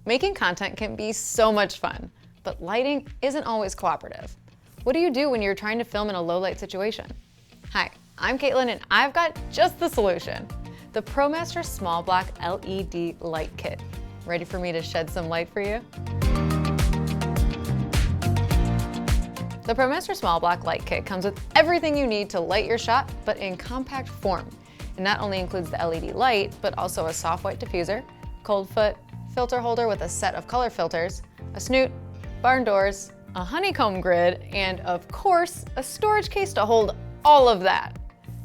Making content can be so much fun, but lighting isn't always cooperative. What do you do when you're trying to film in a low light situation? Hi, I'm Caitlin and I've got just the solution. The ProMaster Small Block LED Light Kit. Ready for me to shed some light for you? The ProMaster Small Block Light Kit comes with everything you need to light your shot, but in compact form. It not only includes the LED light, but also a soft white diffuser, cold foot, filter holder with a set of color filters, a snoot, barn doors, a honeycomb grid, and of course, a storage case to hold all of that.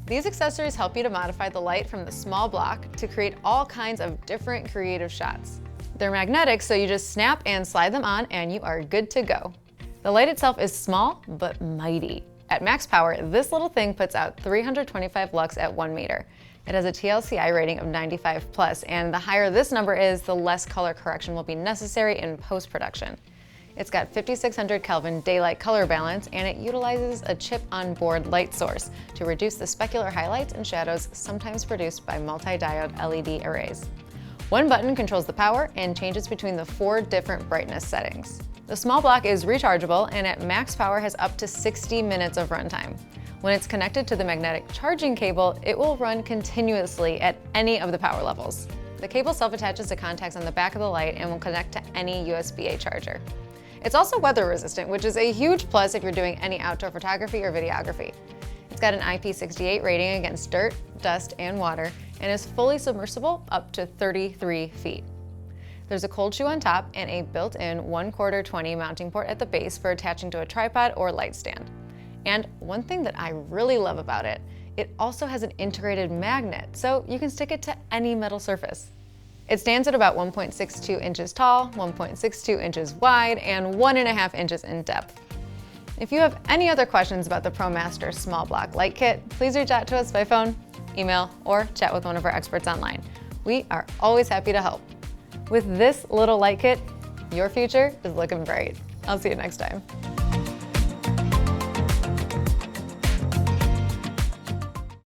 These accessories help you to modify the light from the small block to create all kinds of different creative shots. They're magnetic, so you just snap and slide them on and you are good to go. The light itself is small, but mighty. At max power, this little thing puts out 325 lux at 1 meter. It has a TLCI rating of 95+, and the higher this number is, the less color correction will be necessary in post-production. It's got 5600 Kelvin daylight color balance, and it utilizes a chip-on-board light source to reduce the specular highlights and shadows sometimes produced by multi-diode LED arrays. One button controls the power and changes between the 4 different brightness settings. The small block is rechargeable and at max power has up to 60 minutes of runtime. When it's connected to the magnetic charging cable, it will run continuously at any of the power levels. The cable self-attaches to contacts on the back of the light and will connect to any USB-A charger. It's also weather resistant, which is a huge plus if you're doing any outdoor photography or videography. It's got an IP68 rating against dirt, dust, and water, and is fully submersible up to 33 feet. There's a cold shoe on top and a built-in 1/4 20 mounting port at the base for attaching to a tripod or light stand. And one thing that I really love about it, it also has an integrated magnet, so you can stick it to any metal surface. It stands at about 1.62 inches tall, 1.62 inches wide, and 1.5 inches in depth. If you have any other questions about the ProMaster Small Block Light Kit, please reach out to us by phone, email, or chat with one of our experts online. We are always happy to help. With this little light kit, your future is looking bright. I'll see you next time.